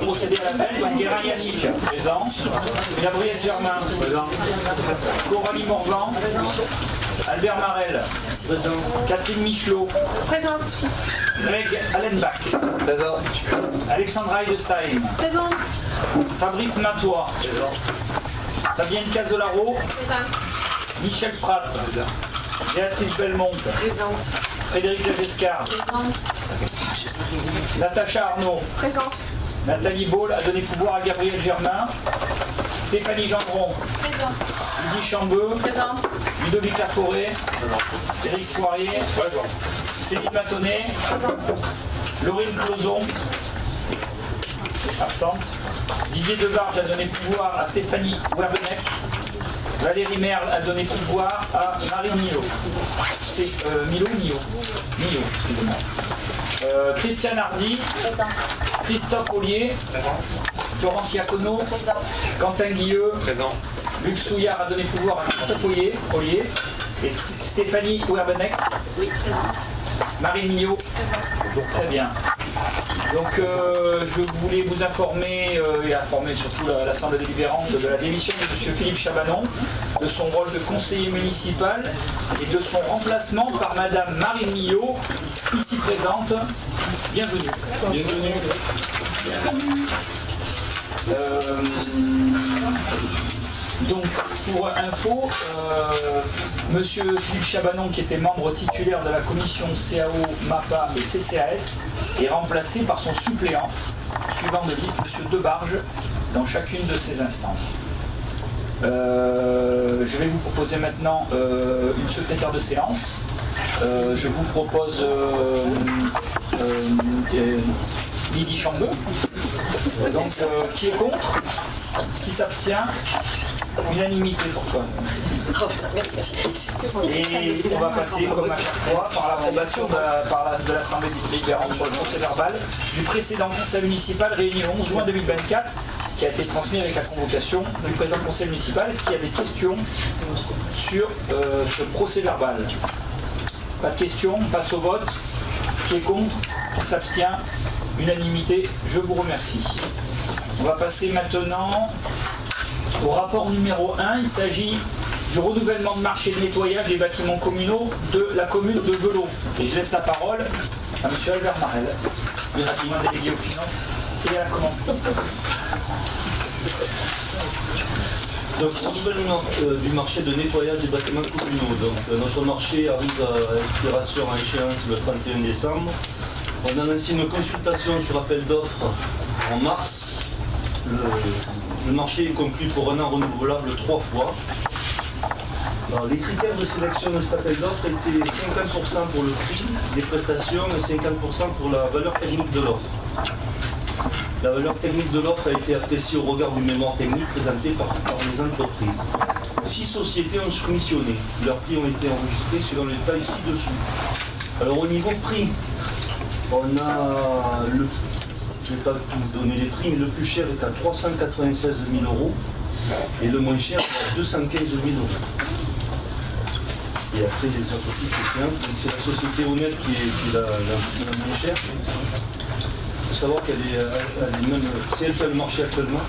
procéder à l'appel. Donc Guérin Yannick, présent. Gabriel Germain, présent. Coralie Morvan, Albert Marel, présent. Catherine Michelot, Présente. Greg Allenbach, présent. Alexandra Eidesheim, Présente. Fabrice Matois, présent. Fabienne Casolaro, Présente. Michel Pratt, Béatrice Belmont, Présente. Frédéric Lagescar, Présente. Natacha Arnaud, Présente. Nathalie Baul a donné pouvoir à Gabriel Germain, Stéphanie Gendron, Présente. Lydie Chambeux, Présente. Ludovic Laforêt, Éric Poirier, Céline Matonnet, Laurine Closon, absente. Didier Debarge a donné pouvoir à Stéphanie Werbenec. Valérie Merle a donné pouvoir à Marie Milo. C'est Milo, excusez-moi. Christiane Hardy, Christophe Ollier, Florence Iacono, Quentin Guilleux, présent. Luc Souillard a donné pouvoir à Christophe Ollier et Stéphanie Werbenec. Oui, présente. Marie Mignot. Toujours très bien. Donc je voulais vous informer et informer surtout l'Assemblée délibérante de la démission de M. Philippe Chabanon, de son rôle de conseiller municipal et de son remplacement par Mme Marine Millot, ici présente. Bienvenue. Bienvenue. Donc, pour info, Monsieur Philippe Chabanon, qui était membre titulaire de la commission CAO, MAPA et CCAS, est remplacé par son suppléant, suivant de liste, Monsieur Debarge, dans chacune de ces instances. Je vais vous proposer maintenant une secrétaire de séance. Je vous propose Lydie Chambeux. Donc, qui est contre? Qui s'abstient? Unanimité pour toi. Oh putain, merci. Et on va passer, comme à chaque fois, par l'approbation de l'Assemblée délibérante sur le procès verbal du précédent conseil municipal réuni le 11 juin 2024, qui a été transmis avec la convocation du présent conseil municipal. Est-ce qu'il y a des questions sur ce procès verbal? Pas de questions, on passe au vote. Qui est contre? Qui s'abstient? Unanimité, je vous remercie. On va passer maintenant au rapport numéro 1, il s'agit du renouvellement de marché de nettoyage des bâtiments communaux de la commune de Velot. Et je laisse la parole à M. Albert Marel, rapidement délégué aux finances et à la commande. Donc, renouvellement du marché de nettoyage des bâtiments communaux. Donc, notre marché arrive à expiration à échéance le 31 décembre. On a lancé une consultation sur appel d'offres en mars. Le marché est conclu pour un an renouvelable 3 fois. Alors, les critères de sélection de cet appel d'offres étaient 50% pour le prix des prestations et 50% pour la valeur technique de l'offre. La valeur technique de l'offre a été appréciée au regard du mémoire technique présenté par les entreprises. 6 sociétés ont soumissionné. Leurs prix ont été enregistrés selon les détails ci-dessous. Alors au niveau prix, on a le... Je ne vais pas vous donner les prix, mais le plus cher est à 396 000 € et le moins cher est à 215 000 €. Et après les entreprises, c'est la société Honnête qui est la moins chère. Il faut savoir qu'elle est même, c'est elle qui a le marché actuellement.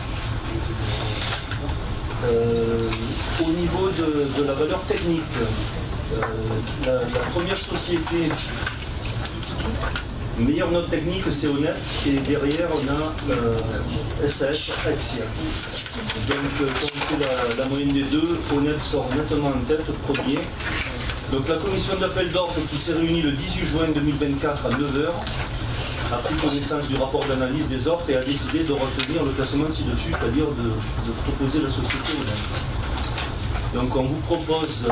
Au niveau de la valeur technique, la première société, meilleure note technique, c'est Honnête, et derrière on a SAS Axia. Donc quand on fait la moyenne des deux, Honnête sort nettement en tête, premier. Donc la commission d'appel d'offres qui s'est réunie le 18 juin 2024 à 9h a pris connaissance du rapport d'analyse des offres et a décidé de retenir le classement ci-dessus, c'est-à-dire de proposer la société Honnête. Donc on vous propose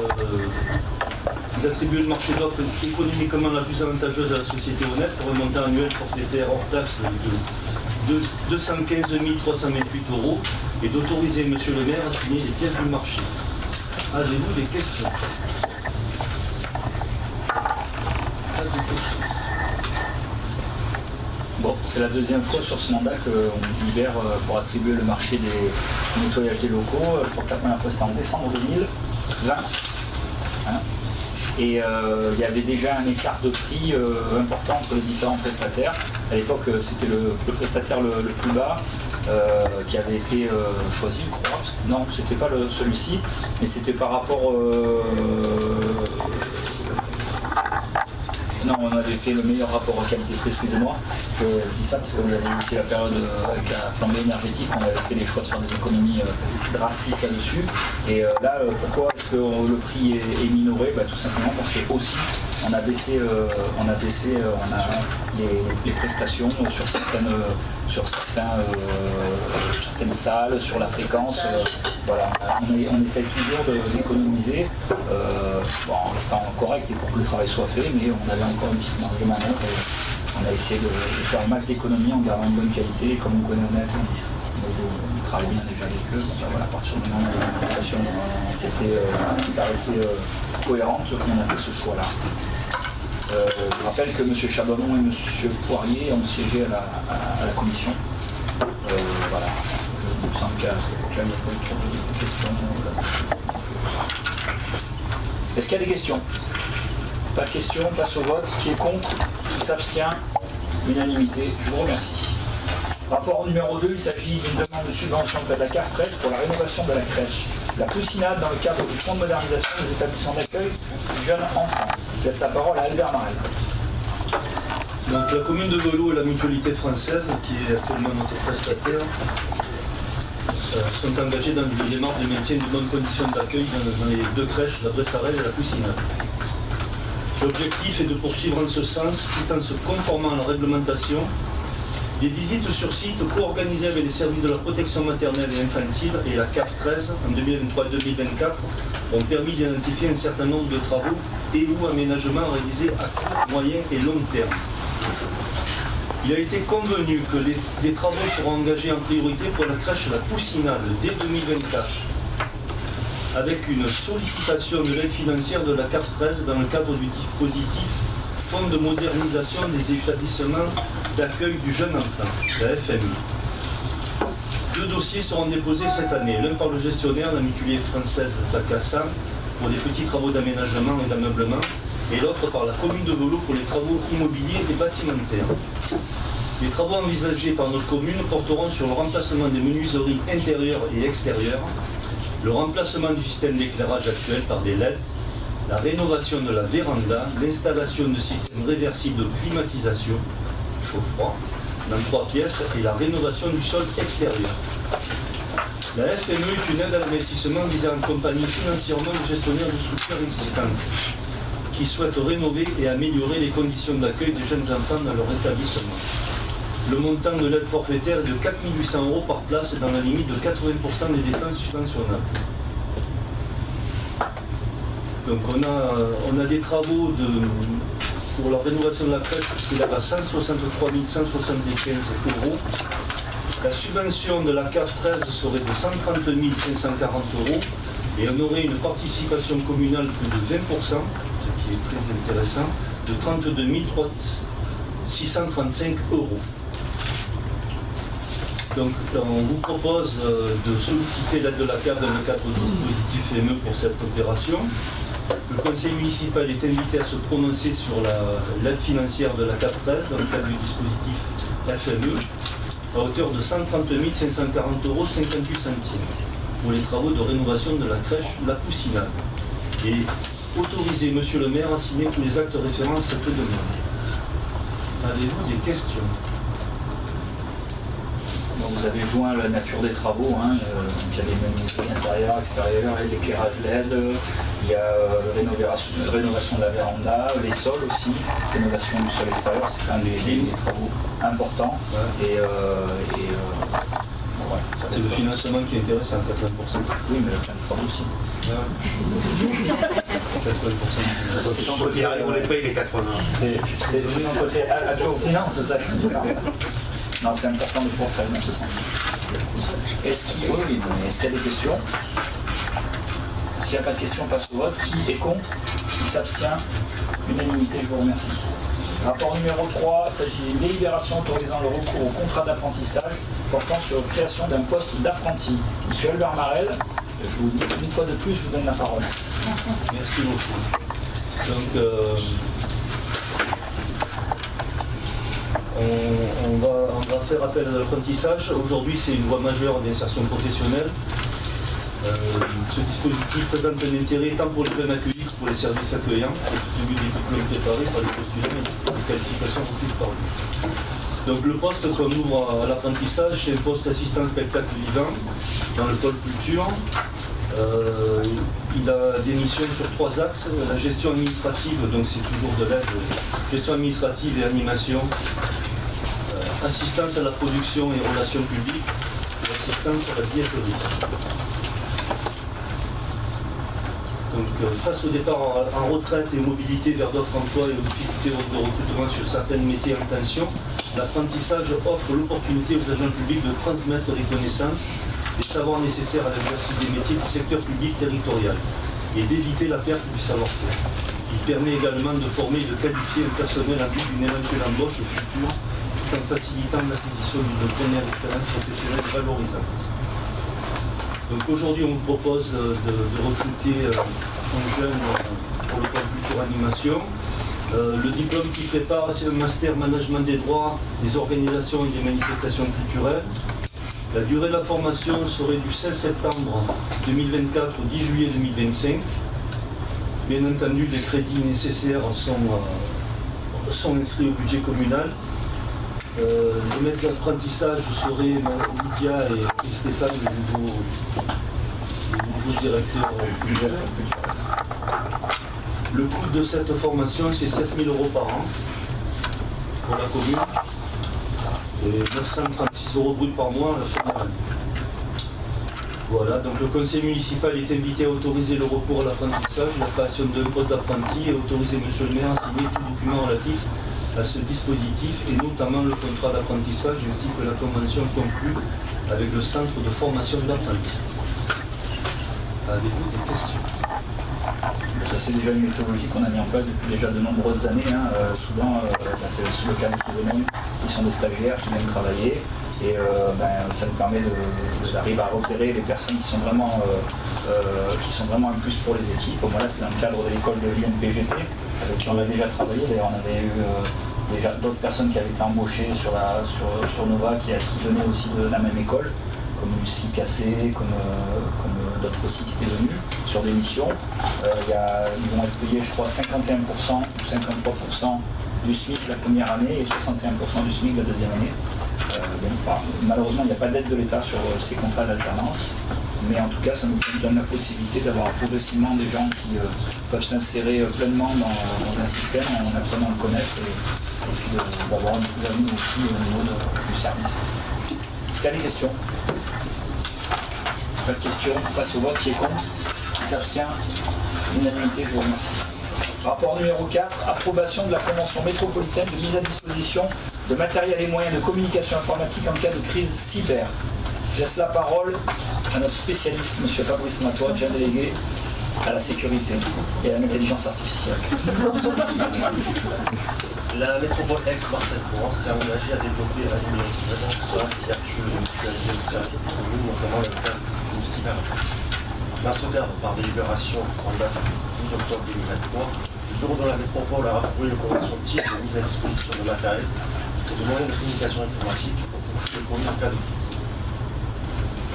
d'attribuer le marché d'offres économiquement la plus avantageuse à la société Honnête pour un montant annuel forfaitaire hors taxe de 215 328 € et d'autoriser M. le maire à signer les pièces du marché. Avez-vous des questions? Bon, c'est la deuxième fois sur ce mandat qu'on libère pour attribuer le marché des nettoyages des locaux. Je crois que la première fois c'était en décembre 2020. Hein, et il y avait déjà un écart de prix important entre les différents prestataires. À l'époque, c'était le prestataire le plus bas qui avait été choisi, je crois. Non, c'était pas celui-ci, mais c'était par rapport... Non, on avait fait le meilleur rapport qualité-prix, excusez-moi. Je dis ça parce que vous avez aussi la période avec la flambée énergétique, on avait fait les choix de faire des économies drastiques là-dessus. Et là, pourquoi est-ce que le prix est minoré? Tout simplement parce que aussi on a baissé les prestations sur certaines salles, sur la fréquence. Voilà, on essaye toujours d'économiser en restant correct et pour que le travail soit fait, mais on avait encore une petite marge de manœuvre et on a essayé de faire un max d'économie en gardant une bonne qualité. Et comme on connaît on travaille bien déjà avec eux, à partir du moment où la prestation qui paraissait cohérente, on a fait ce choix-là. Je rappelle que M. Chabonnon et M. Poirier ont siégé à la commission. Voilà. Il me semble qu'à cette époque-là, il n'y a pas eu trop de questions. Est-ce qu'il y a des questions? Pas de questions, on passe au vote. Qui est contre? Qui s'abstient? Unanimité. Je vous remercie. Rapport numéro 2, il s'agit d'une demande de subvention auprès de la CAF 13 pour la rénovation de la crèche La Poussinade dans le cadre du fonds de modernisation des établissements d'accueil du jeune enfant. Je laisse la parole à Albert Marel. Donc la commune de Veloux et la mutualité française, qui est actuellement notre prestataire, sont engagés dans une démarche de maintien de bonnes conditions d'accueil dans les deux crèches, la Bressarelle et la Poussinade. L'objectif est de poursuivre en ce sens, tout en se conformant à la réglementation. Des visites sur site co-organisées avec les services de la protection maternelle et infantile et la CAF 13 en 2023-2024 ont permis d'identifier un certain nombre de travaux et ou aménagements réalisés à court, moyen et long terme. Il a été convenu que des travaux seront engagés en priorité pour la crèche La Poussinade dès 2024, avec une sollicitation de l'aide financière de la CAF 13 dans le cadre du dispositif Fonds de modernisation des établissements d'accueil du jeune enfant, la FMI. 2 dossiers seront déposés cette année, l'un par le gestionnaire, la mutualité française Takassa, pour des petits travaux d'aménagement et d'ameublement, et l'autre par la commune de Veloux pour les travaux immobiliers et bâtimentaires. Les travaux envisagés par notre commune porteront sur le remplacement des menuiseries intérieures et extérieures, le remplacement du système d'éclairage actuel par des LED, la rénovation de la véranda, l'installation de systèmes réversibles de climatisation, chaud-froid, dans 3 pièces, et la rénovation du sol extérieur. La FME est une aide à l'investissement visant à accompagner financièrement les gestionnaires de structures existantes qui souhaitent rénover et améliorer les conditions d'accueil des jeunes enfants dans leur établissement. Le montant de l'aide forfaitaire est de 4 800 € par place dans la limite de 80% des dépenses subventionnables. Donc on a des travaux pour la rénovation de la crèche qui s'élèvent à 163 175 €. La subvention de la CAF 13 serait de 130 540 € et on aurait une participation communale plus de 20%, ce qui est très intéressant, de 32 635 €. Donc on vous propose de solliciter l'aide de la CAF dans le cadre du dispositif FME pour cette opération. Le conseil municipal est invité à se prononcer sur l'aide financière de la CAF 13 dans le cadre du dispositif FME à hauteur de 130 540 € 58 centimes pour les travaux de rénovation de la crèche La Poussinade. Et autoriser Monsieur le maire à signer tous les actes référents à cette demande. Avez-vous des questions? Vous avez joint la nature des travaux, il y a les menuiseries intérieures, extérieures, l'éclairage LED, il y a rénovation de la véranda, les sols aussi, rénovation du sol extérieur, c'est un des travaux importants. Ouais. Ouais, c'est le financement qui est intéressant, 80%. Oui, mais le plein de travaux aussi. Ouais. 80%. On les paye les 80. C'est adjoint aux finances, c'est ça. Non, c'est important de pouvoir faire dans ce sens. Est-ce qu'il y a des questions? S'il n'y a pas de questions, on passe au vote. Qui est contre? Qui s'abstient? Unanimité, je vous remercie. Rapport numéro 3, il s'agit d'une délibération autorisant le recours au contrat d'apprentissage portant sur la création d'un poste d'apprenti. Monsieur Albert Marel, une fois de plus, je vous donne la parole. Merci beaucoup. Donc, on va faire appel à l'apprentissage. Aujourd'hui, c'est une voie majeure d'insertion professionnelle. Ce dispositif présente un intérêt tant pour les jeunes accueillis que pour les services accueillants, compte tenu des diplômes préparés par les postulants et des qualifications requises par eux. Donc le poste qu'on ouvre à l'apprentissage, c'est un poste assistant spectacle vivant dans le pôle culture. Il a des missions sur 3 axes. La gestion administrative, donc c'est toujours de l'aide, gestion administrative et animation, assistance à la production et relations publiques, et assistance à la billetterie. Donc, face au départ en retraite et mobilité vers d'autres emplois et aux difficultés de recrutement sur certains métiers en tension, l'apprentissage offre l'opportunité aux agents publics de transmettre les connaissances, les savoirs nécessaires à l'exercice des métiers du secteur public territorial et d'éviter la perte du savoir-faire. Il permet également de former et de qualifier le personnel en vue d'une éventuelle embauche future, tout en facilitant l'acquisition d'une première expérience professionnelle valorisante. Donc aujourd'hui, on vous propose de recruter un jeune pour le pôle culture animation. Le diplôme qui prépare, c'est le master management des droits, des organisations et des manifestations culturelles. La durée de la formation serait du 16 septembre 2024 au 10 juillet 2025. Bien entendu, les crédits nécessaires sont inscrits au budget communal. Les maîtres d'apprentissage seraient Lydia et Stéphane, les nouveaux directeurs culturels. Le coût de cette formation, c'est 7 000 € par an pour la commune et 936 € brut par mois la première année. Voilà, donc le conseil municipal est invité à autoriser le recours à l'apprentissage, la création d'un code d'apprenti et autoriser monsieur le maire à signer tout document relatif à ce dispositif et notamment le contrat d'apprentissage ainsi que la convention conclue avec le centre de formation d'apprentis. Avez-vous des questions? Ça, c'est déjà une méthodologie qu'on a mis en place depuis déjà de nombreuses années. Souvent, c'est le cas de tous les mêmes qui sont des stagiaires qui viennent travailler. Et ça nous permet d'arriver à repérer les personnes qui sont vraiment un plus pour les équipes. Bon, là, c'est dans le cadre de l'école de l'INPGT, avec qui on a déjà travaillé. D'ailleurs, on avait eu déjà d'autres personnes qui avaient été embauchées sur Nova, qui venaient aussi de la même école, comme Lucie Cassé, comme d'autres aussi qui étaient venus sur des missions. Ils vont être payés, je crois, 51% ou 53% du SMIC la première année et 61% du SMIC la deuxième année. Malheureusement, il n'y a pas d'aide de l'État sur ces contrats d'alternance, mais en tout cas, ça nous donne la possibilité d'avoir progressivement des gens qui peuvent s'insérer pleinement dans un système en apprenant à le connaître et puis d'avoir une plus-value aussi au niveau du service. Est-ce qu'il y a des questions? Pas de questions, on passe au vote. Qui est contre? Qui s'abstient? L'unanimité, je vous remercie. Rapport numéro 4, approbation de la Convention métropolitaine de mise à disposition de matériel et moyens de communication informatique en cas de crise cyber. Je laisse la parole à notre spécialiste, M. Fabrice Matois, déjà délégué à la sécurité et à l'intelligence artificielle. La métropole Aix-Marseille-Provence s'est engagée à développer un numérique vraiment tout ça, c'est-à-dire que mutualiser le service des communes, notamment dans le cadre du cyberattaque. Dans ce cadre, par délibération en date du 12 octobre 2023, le bureau de la métropole a approuvé une convention type de mise à disposition de matériel et de moyens de communication informatique pour profiter le en cas de crise.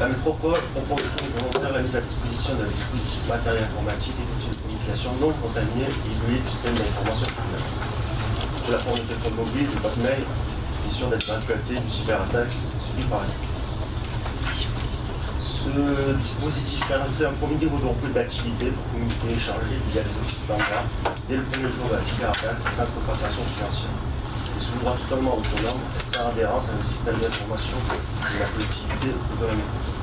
La métropole propose donc volontaire la mise à disposition d'un dispositif matériel informatique et d'outils de communication non contaminés et isolés du système d'information publique. Sous la forme de téléphone mobile, de boîte mail, question d'éventualité du cyberattaque subi par les. Ce dispositif permettrait un premier niveau de reprise d'activité pour communiquer et échanger via des outils standards dès le premier jour de la cyberattaque sans compensation financière. Il s'ouvrira totalement autonome et sans adhérence à un système d'information de la collectivité ou de la métropole.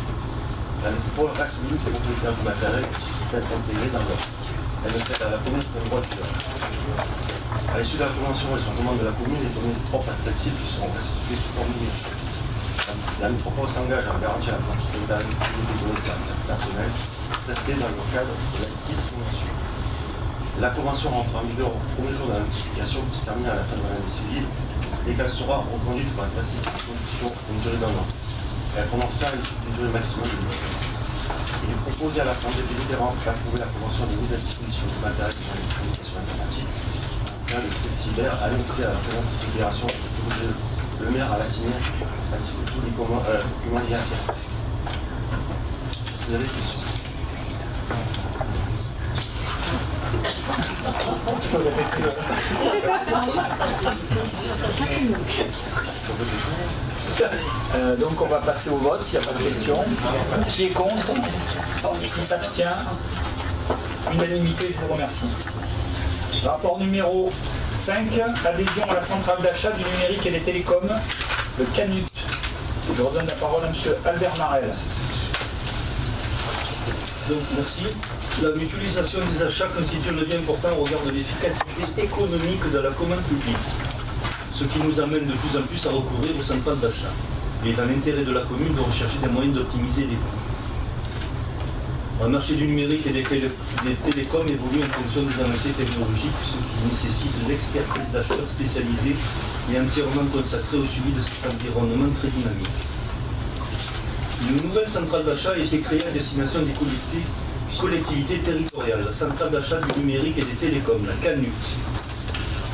La métropole reste l'unique propriétaire du matériel et du système intégré dans l'ordre. Elle ne cède à la commune qu'un droit d'usage. À l'issue de la convention et sur demande de la commune, les données propres à cette cible seront restituées sous forme numérique. La métropole s'engage à garantir la confidentialité des données personnelles traitées dans le cadre de la convention. La convention rentre en vigueur au premier jour de la notification qui se termine à la fin de l'année civile et qu'elle sera reconduite par une tacite de production d'une durée d'un an. Elle prendra fin à une durée maximum de 2 ans. Il est proposé à l'Assemblée délibérante d'approuver la convention de mise à disposition du matériel de communication informatique en cas de crise cyber annexée à la convention de fédération de le maire à la signer, ainsi que tous les documents liés à la. Vous avez des questions? Tu peux répéter. Donc on va passer au vote s'il n'y a pas de questions. Qui est contre? Qui s'abstient? Unanimité, je vous remercie. Rapport numéro 5, adhésion à la centrale d'achat du numérique et des télécoms, le CANUT. Je redonne la parole à M. Albert Marel. Donc, merci. La mutualisation des achats constitue un levier important au regard de l'efficacité économique de la commande publique, ce qui nous amène de plus en plus à recourir aux centrales d'achat. Il est dans l'intérêt de la commune de rechercher des moyens d'optimiser les coûts. Le marché du numérique et des télécoms évolue en fonction des avancées technologiques, ce qui nécessite l'expertise d'acheteurs spécialisés et entièrement consacrés au suivi de cet environnement très dynamique. Une nouvelle centrale d'achat a été créée à destination des collectivités territoriales, la centrale d'achat du numérique et des télécoms, la CANUT.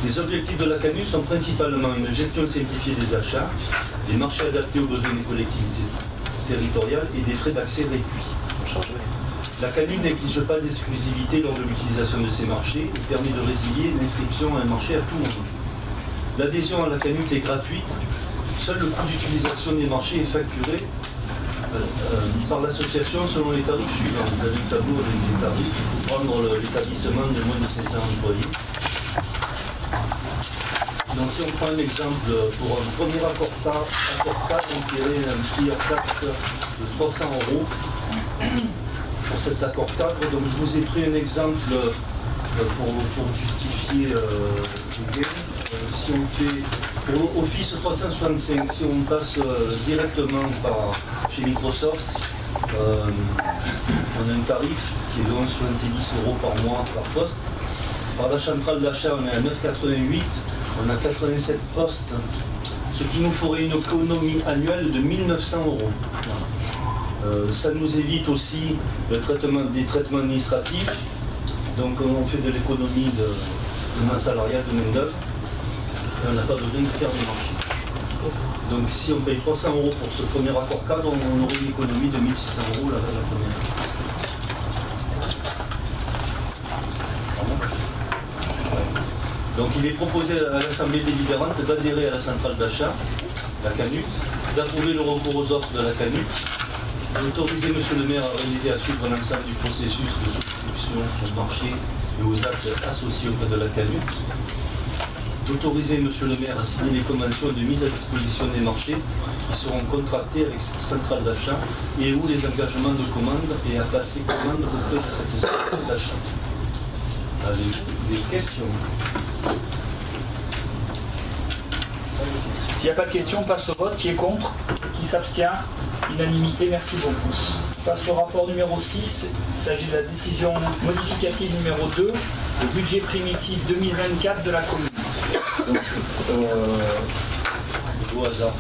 Les objectifs de la CANUT sont principalement une gestion simplifiée des achats, des marchés adaptés aux besoins des collectivités territoriales et des frais d'accès réduits. La CANUT n'exige pas d'exclusivité lors de l'utilisation de ces marchés et permet de résilier l'inscription à un marché à tout moment. L'adhésion à la CANUT est gratuite, seul le coût d'utilisation des marchés est facturé par l'association selon les tarifs suivants. Vous avez le tableau avec les tarifs. Il faut prendre l'établissement de moins de 500 employés. Donc si on prend un exemple, pour un premier accord cadre, on tirait un prix hors taxe de 300 € pour cet accord cadre. Donc je vous ai pris un exemple pour justifier le gain. Si on fait pour Office 365, si on passe directement chez Microsoft, on a un tarif qui est de 11,70 € par mois par poste. Par la centrale d'achat, on est à 9,88, on a 87 postes, ce qui nous ferait une économie annuelle de 1 900 €. Ça nous évite aussi des traitements administratifs, donc on fait de l'économie de masse salariale, de main-d'œuvre, et on n'a pas besoin de faire des marchés. Donc si on paye 300 € pour ce premier accord cadre, on aurait une économie de 1 600 € la première fois. Donc il est proposé à l'Assemblée délibérante d'adhérer à la centrale d'achat, la CANUT, d'approuver le recours aux offres de la CANUT, d'autoriser M. le maire à réaliser à suivre l'ensemble du processus de souscription au marché et aux actes associés auprès de la CANUT, d'autoriser M. le maire à signer les conventions de mise à disposition des marchés qui seront contractés avec cette centrale d'achat et ou les engagements de commande et à passer commande auprès de cette centrale d'achat. Des questions? S'il n'y a pas de questions, on passe au vote. Qui est contre? Qui s'abstient? Unanimité, merci beaucoup. On passe au rapport numéro 6. Il s'agit de la décision modificative numéro 2, le budget primitif 2024 de la commune. Donc, Au hasard.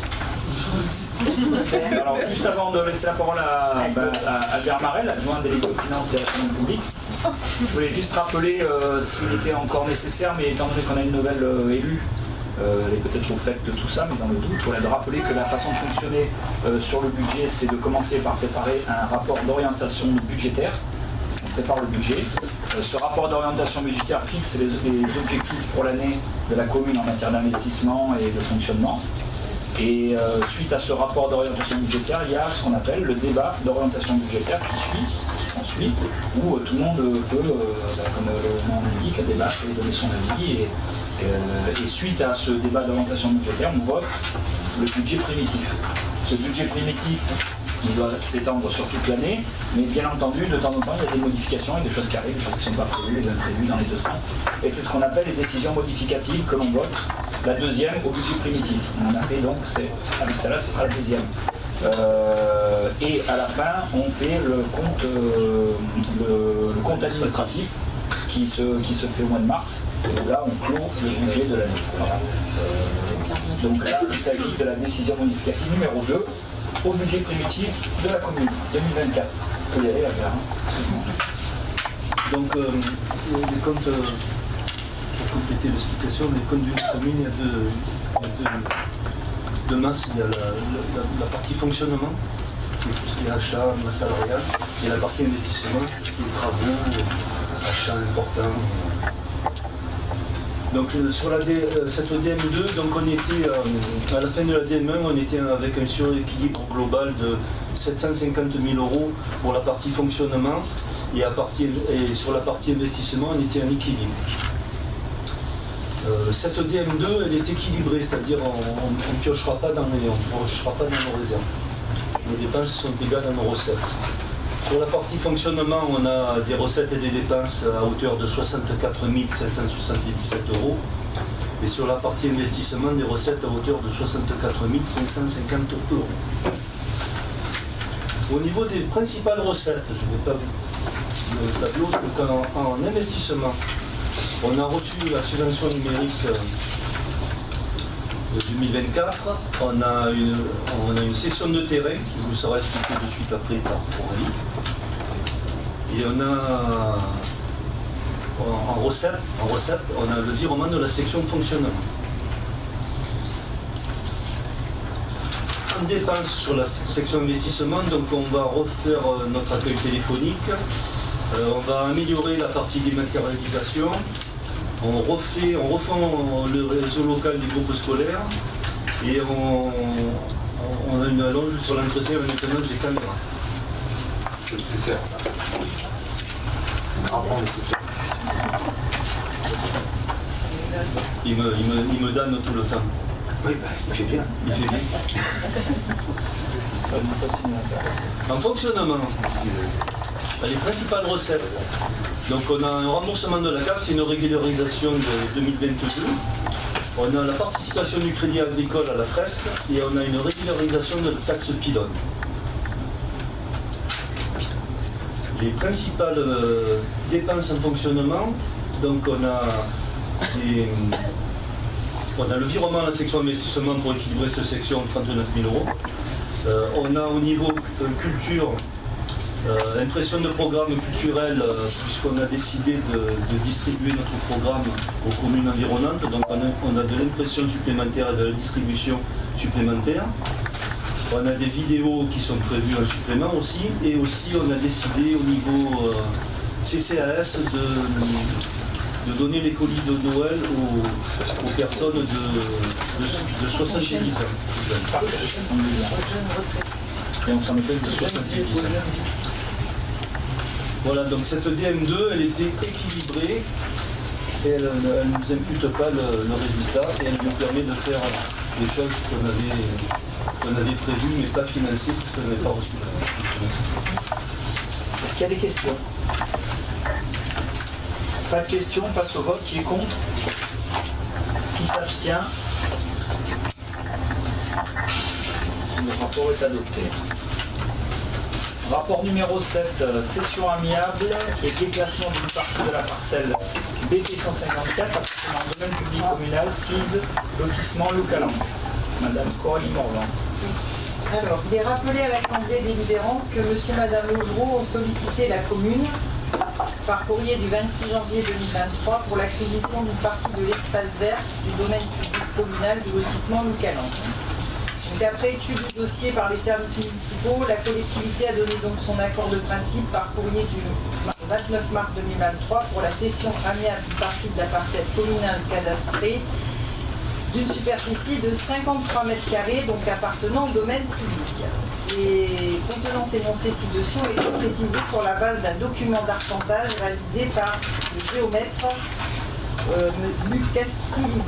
alors, juste avant de laisser la parole à Albert Marel, adjoint délégué aux finances et à la commune publique, je voulais juste rappeler s'il était encore nécessaire, mais étant donné qu'on a une nouvelle élue, elle est peut-être au fait de tout ça, mais dans le doute, voilà, de rappeler que la façon de fonctionner sur le budget, c'est de commencer par préparer un rapport d'orientation budgétaire. On prépare le budget. Ce rapport d'orientation budgétaire fixe les objectifs pour l'année de la commune en matière d'investissement et de fonctionnement. Et suite à ce rapport d'orientation budgétaire, il y a ce qu'on appelle le débat d'orientation budgétaire qui s'ensuit, où tout le monde peut, comme le nom l'indique, débattre et donner son avis. Et suite à ce débat d'orientation budgétaire, on vote le budget primitif. Ce budget primitif, il doit s'étendre sur toute l'année, mais bien entendu, de temps en temps, il y a des modifications et des choses qui arrivent, des choses qui ne sont pas prévues, les imprévues dans les deux sens. Et c'est ce qu'on appelle les décisions modificatives que l'on vote, la deuxième au budget primitif. On a fait donc, avec celle-là, ce sera la deuxième. Et à la fin, on fait le compte administratif qui se fait au mois de mars. Et là, on clôt le budget de l'année. Voilà. Donc là, il s'agit de la décision modificative numéro 2 au budget primitif de la commune 2024. Vous pouvez y aller, la gare. Donc, les comptes, pour compléter l'explication, les comptes d'une commune, il y a deux de masse, il y a la partie fonctionnement, qui est tout ce qui est achat, masse salariale, et la partie investissement, tout ce qui est travaux, achats importants. Donc sur cette DM2, donc on était à la fin de la DM1, on était avec un suréquilibre global de 750 000 € pour la partie fonctionnement et sur la partie investissement, on était en équilibre. Cette DM2, elle est équilibrée, c'est-à-dire on ne piochera pas dans nos réserves. Les dépenses sont égales à nos recettes. Sur la partie fonctionnement, on a des recettes et des dépenses à hauteur de 64 777 €. Et sur la partie investissement, des recettes à hauteur de 64 550 €. Au niveau des principales recettes, je ne vais pas vous le tableau, donc en investissement, on a reçu la subvention numérique de 2024. On a une session de terrain qui vous sera expliquée de suite après par Aurélie. Et on a en recette, on a le virement de la section fonctionnement. En dépense sur la section investissement, donc on va refaire notre accueil téléphonique. On va améliorer la partie dématérialisation. On refait le réseau local des groupes scolaires et on a une allonge sur l'entretien et maintenance des caméras. C'est nécessaire. Rarement nécessaire. Il me donne tout le temps. Oui, il fait bien. Il fait bien. En fonctionnement, les principales recettes. Donc on a un remboursement de la CAF, c'est une régularisation de 2022. On a la participation du crédit agricole à la fresque et on a une régularisation de la taxe pylône. Les principales dépenses en fonctionnement, donc on a le virement à la section investissement pour équilibrer cette section, 39 000 €. On a au niveau culture, impression de programmes culturels, puisqu'on a décidé de distribuer notre programme aux communes environnantes. Donc on a de l'impression supplémentaire et de la distribution supplémentaire. On a des vidéos qui sont prévues en supplément aussi. Et aussi on a décidé au niveau CCAS de donner les colis de Noël aux personnes de 70 ans. Et on s'en occupe de 70 ans. Voilà, donc cette DM2, elle était équilibrée et elle ne nous impute pas le résultat et elle nous permet de faire des choses qu'on avait prévues mais pas financées parce qu'on n'avait pas reçu la financement. Est-ce qu'il y a des questions? Pas de questions, on passe au vote. Qui est contre? Qui s'abstient? Le rapport est adopté. Rapport numéro 7, session amiable et déclassement d'une partie de la parcelle BT 154, appartenant au domaine public communal 6, lotissement Loucalan. Madame Coralie Morvan. Alors, il est rappelé à l'Assemblée délibérante que monsieur et madame Augereau ont sollicité la commune par courrier du 26 janvier 2023 pour l'acquisition d'une partie de l'espace vert du domaine public communal du lotissement Loucalan. Donc après étude du dossier par les services municipaux, la collectivité a donné donc son accord de principe par courrier du 29 mars 2023 pour la cession amiable d'une partie de la parcelle communale cadastrée d'une superficie de 53 m², donc appartenant au domaine public. Et contenant énoncés ci-dessous est précisé sur la base d'un document d'arpentage réalisé par le géomètre Luc Castilli.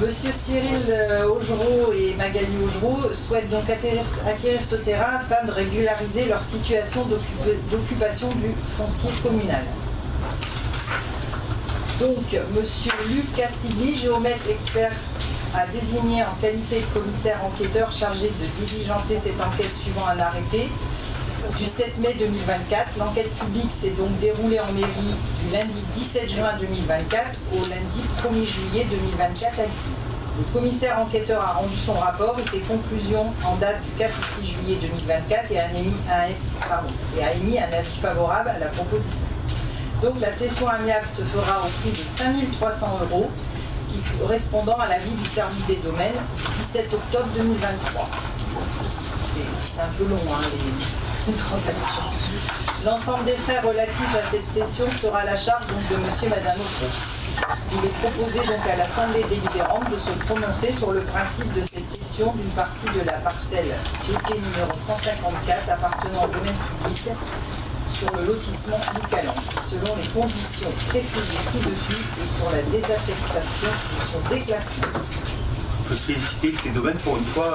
Monsieur Cyril Augereau et Magali Augereau souhaitent donc acquérir ce terrain afin de régulariser leur situation d'occupation du foncier communal. Donc, monsieur Luc Castilli, géomètre expert, a désigné en qualité de commissaire enquêteur chargé de diligenter cette enquête suivant un arrêté du 7 mai 2024. L'enquête publique s'est donc déroulée en mairie du lundi 17 juin 2024 au lundi 1er juillet 2024 à Lille. Le commissaire enquêteur a rendu son rapport et ses conclusions en date du 4 et 6 juillet 2024 et a émis un avis favorable à la proposition. Donc la cession amiable se fera au prix de 5 300 € correspondant à l'avis du service des domaines 17 octobre 2023. C'est un peu long, hein, les transactions. L'ensemble des frais relatifs à cette cession sera à la charge donc, de monsieur et madame Autreau. Il est proposé donc à l'Assemblée délibérante de se prononcer sur le principe de cette cession d'une partie de la parcelle TOP numéro 154 appartenant au domaine public sur le lotissement du Calan, selon les conditions précisées ci-dessus et sur la désaffectation de son déclassement. On peut se féliciter que ces domaines, pour une fois,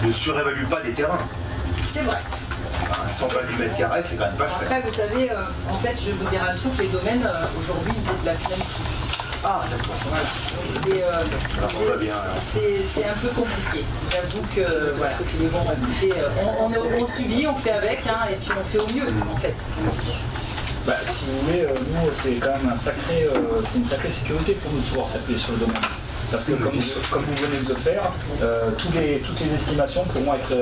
ne surévaluent pas des terrains. C'est vrai. 100 balles du mètre carré, c'est quand même pas cher. Après, vous savez, en fait, je vais vous dire un truc, les domaines, aujourd'hui, se déplacent même plus. Ah, d'accord. C'est un peu compliqué. J'avoue que, voilà, mais bon, écoutez, on subit, on fait avec, hein, et puis on fait au mieux, en fait. Bah, si vous voulez, nous, c'est quand même c'est une sacrée sécurité pour nous de pouvoir s'appuyer sur le domaine. Parce que comme vous venez de le faire, toutes les estimations pourront être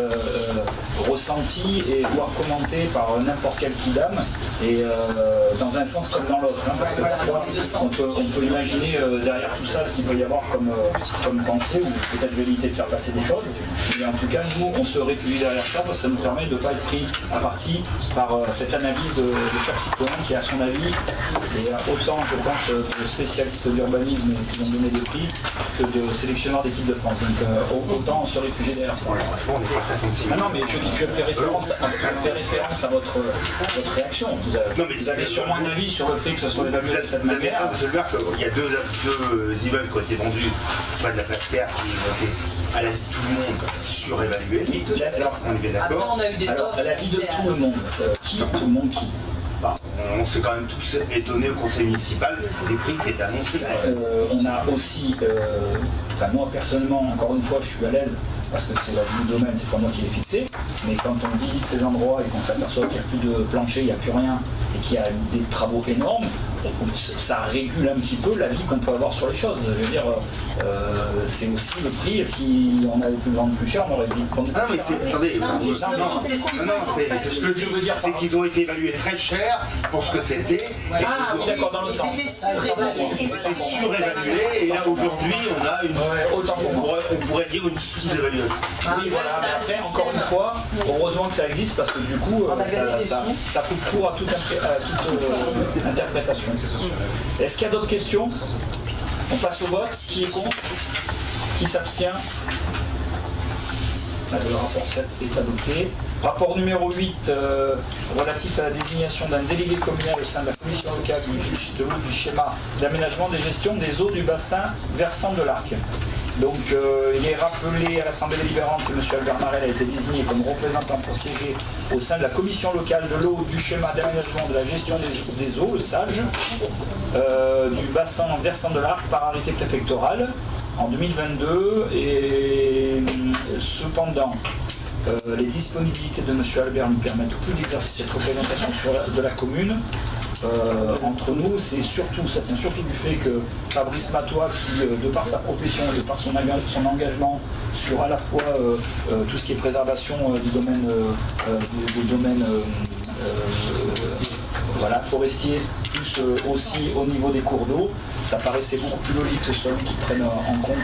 ressenties et voire commentées par n'importe quel kidam, et dans un sens comme dans l'autre. Hein, parce que parfois, on peut imaginer derrière tout ça ce qu'il peut y avoir comme pensée ou peut-être velléité de faire passer des choses. Mais en tout cas, nous, on se réfugie derrière ça parce que ça nous permet de ne pas être pris à partie par cette analyse de chaque citoyen qui, à son avis, et autant, je pense, de spécialistes d'urbanisme qui vont donner des prix, que de sélectionneurs d'équipe de France. Donc autant se réfugier derrière ça. Non, mais je fais référence à votre réaction. Vous avez sûrement un avis sur le fait que ce soit évalué de cette manière. Vous savez qu'il y a deux immeubles qui ont été vendus près de la place Terre qui ont été, à la vue de tout le monde, surévalués. On est bien d'accord. Après, on a eu des offres. À la vie de tout le monde. Tout le monde qui On s'est quand même tous étonnés au conseil municipal des prix qui étaient annoncés. On a aussi, moi personnellement, encore une fois, je suis à l'aise parce que c'est la vie du domaine, c'est pas moi qui l'ai fixé. Mais quand on visite ces endroits et qu'on s'aperçoit qu'il n'y a plus de plancher, il n'y a plus rien et qu'il y a des travaux énormes, ça régule un petit peu la vie qu'on peut avoir sur les choses. Je veux dire, c'est aussi le prix. Si on avait pu le vendre plus cher, on aurait dit vendre plus cher. Non, mais c'est. Attendez, c'est ce que je veux dire, c'est qu'ils ont été évalués très cher pour ce que c'était. Ah oui, d'accord, dans le sens. C'était surévalué, et là aujourd'hui, on a une. On pourrait dire une sous-évaluation. Oui, voilà, mais après, encore une fois, heureusement que ça existe parce que du coup, ça coupe court à toute interprétation. Est-ce qu'il y a d'autres questions? On passe au vote. Qui est contre? Qui s'abstient? Le rapport 7 est adopté. Rapport numéro 8 relatif à la désignation d'un délégué communal au sein de la commission locale du schéma d'aménagement des gestions des eaux du bassin versant de l'Arc. Donc il est rappelé à l'Assemblée délibérante que M. Albert Marel a été désigné comme représentant pour siéger au sein de la commission locale de l'eau du schéma d'aménagement de la gestion des eaux, le SAGE, du bassin versant de l'Arc par arrêté préfectoral en 2022. Et cependant, les disponibilités de M. Albert ne permettent plus d'exercer cette représentation de la commune. Entre nous, ça tient surtout du fait que Fabrice Matois, qui de par sa profession, de par son engagement sur à la fois tout ce qui est préservation du domaine, forestier, plus aussi au niveau des cours d'eau, ça paraissait beaucoup plus logique que ce soit lui qui prenne en compte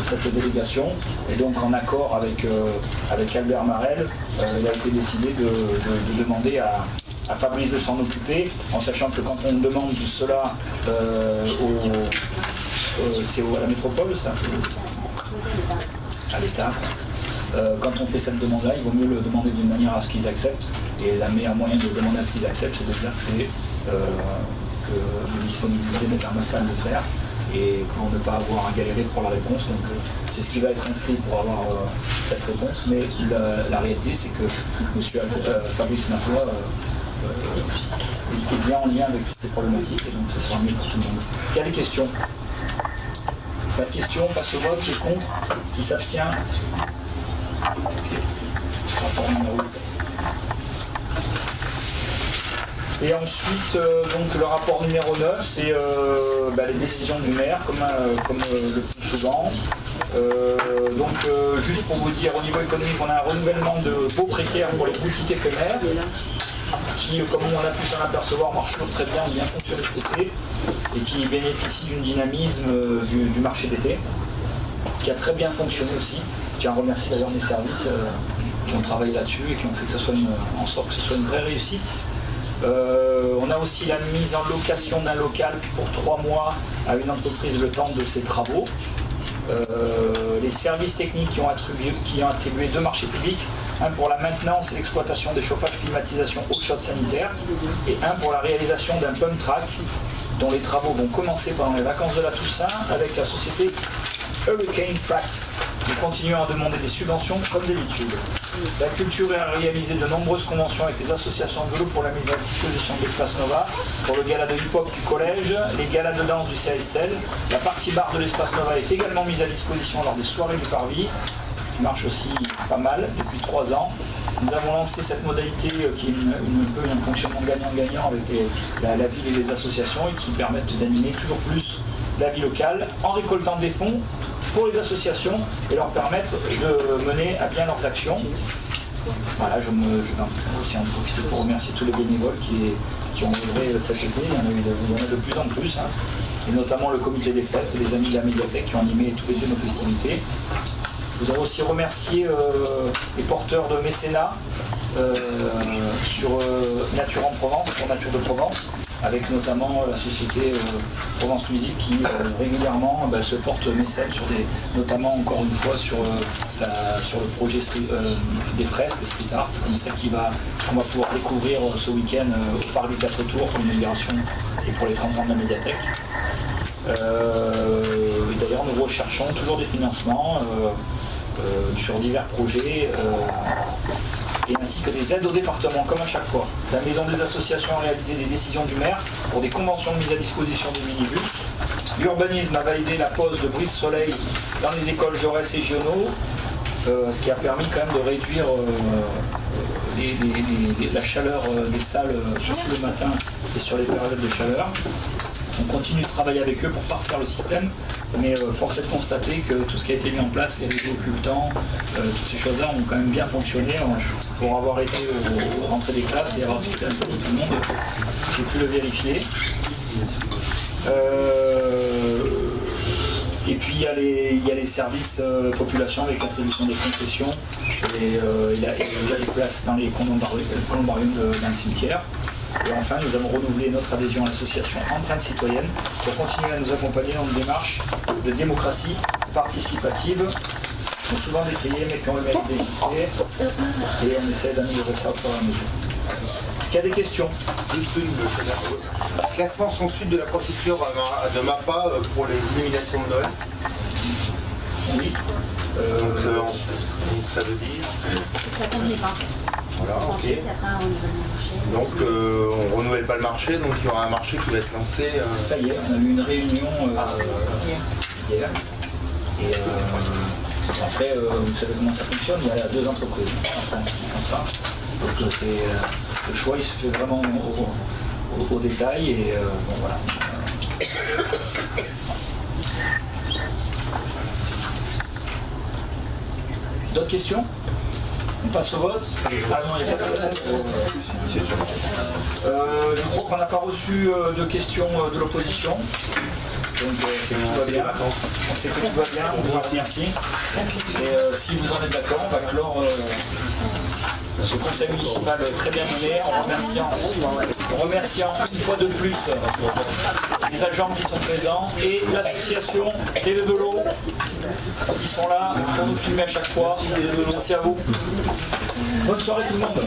cette délégation. Et donc en accord avec Albert Marel, il a été décidé de demander à Fabrice de s'en occuper, en sachant que quand on demande cela c'est à la métropole, ça, c'est à l'État. Quand on fait cette demande-là, il vaut mieux le demander d'une manière à ce qu'ils acceptent. Et la meilleure moyen de demander à ce qu'ils acceptent, c'est de dire que les disponibilités ne permettent pas de le faire et pour ne pas avoir à galérer pour la réponse. Donc c'est ce qui va être inscrit pour avoir cette réponse. Mais la réalité, c'est que M. Fabrice Matois est bien en lien avec toutes ces problématiques et donc ce sera mieux pour tout le monde. Est-ce qu'il y a des questions? Pas de questions, on passe au vote. Qui est contre? Qui s'abstient? Ok. Rapport numéro 8. Et ensuite, donc le rapport numéro 9, c'est les décisions du maire, comme le plus souvent. Juste pour vous dire, au niveau économique, on a un renouvellement de baux précaires pour les boutiques éphémères, qui qui, comme on a pu s'en apercevoir, marche toujours très bien, bien fonctionné cet été, et qui bénéficie d'un dynamisme du marché d'été, qui a très bien fonctionné aussi. Je tiens à remercier d'ailleurs mes services qui ont travaillé là-dessus et qui ont fait que ce soit en sorte que ce soit une vraie réussite. On a aussi la mise en location d'un local pour 3 mois à une entreprise le temps de ses travaux. Les services techniques qui ont attribué 2 marchés publics, un pour la maintenance et l'exploitation des chauffages, climatisation, eau chaude sanitaire, et un pour la réalisation d'un pump track dont les travaux vont commencer pendant les vacances de la Toussaint avec la société Hurricane Tracks. Nous continuons à demander des subventions comme d'habitude. La culture a réalisé de nombreuses conventions avec les associations de vélo pour la mise à disposition de l'Espace Nova, pour le gala de hip-hop du collège, les galas de danse du CSL. La partie bar de l'Espace Nova est également mise à disposition lors des soirées du Parvis, qui marche aussi pas mal depuis 3 ans. Nous avons lancé cette modalité qui est un fonctionnement gagnant-gagnant avec la ville et les associations et qui permettent d'animer toujours plus la vie locale en récoltant des fonds pour les associations et leur permettre de mener à bien leurs actions. Voilà, je vais aussi en profiter pour remercier tous les bénévoles qui ont œuvré cet été. Il y en a de plus en plus, hein. Et notamment le comité des fêtes, les amis de la médiathèque qui ont animé tout l'été nos festivités. Je voudrais aussi remercier les porteurs de mécénat sur Nature en Provence, pour Nature de Provence, avec notamment la société Provence Musique qui régulièrement se porte mécène sur notamment encore une fois sur le projet des fresques street art, comme celle qu'on va pouvoir découvrir ce week-end au Parc des 4 Tours pour l'inauguration et pour les 30 ans de la médiathèque. D'ailleurs nous recherchons toujours des financements sur divers projets et ainsi que des aides au département, comme à chaque fois. La maison des associations a réalisé des décisions du maire pour des conventions de mise à disposition des minibus. L'urbanisme a validé la pose de brise-soleil dans les écoles Jaurès et Giono, ce qui a permis quand même de réduire la chaleur des salles, surtout le matin et sur les périodes de chaleur. On continue de travailler avec eux pour parfaire le système, mais force est de constater que tout ce qui a été mis en place, les rideaux occultants, toutes ces choses-là ont quand même bien fonctionné. Pour avoir été aux rentrées des classes et avoir discuté un peu avec tout le monde, j'ai pu le vérifier. Et puis il y a les services population avec l'attribution des concessions et il y a des places dans les columbariums dans le cimetière. Et enfin, nous avons renouvelé notre adhésion à l'association Empreinte Citoyenne pour continuer à nous accompagner dans une démarche de démocratie participative qui sont souvent décriées mais qui ont le mérite d'exister et on essaie d'améliorer ça au fur et à mesure. Est-ce qu'il y a des questions? Juste une. Classement sans suite de la procédure de MAPA pour les illuminations de Noël. Oui. Donc ça veut dire. Ça convenait pas. Voilà, ok. Ensuite, après, on renouvelle le marché. Donc on renouvelle pas le marché, donc il y aura un marché qui va être lancé. Ça y est, on a eu une réunion hier. Et après, vous savez comment ça fonctionne, il y a 2 entreprises en France qui font ça. Donc le choix il se fait vraiment au détail et bon voilà. D'autres questions? On passe au vote. Ah non, il n'y a pas de vote. Je crois qu'on n'a pas reçu de questions de l'opposition. Donc c'est que tout va bien. On sait que tout va bien, on vous remercie. Et si vous en êtes d'accord, on va clore ce conseil municipal très bien mené en remerciant une fois de plus les agents qui sont présents et l'association des vélos qui sont là pour nous filmer à chaque fois. Merci à vous. Bonne soirée tout le monde.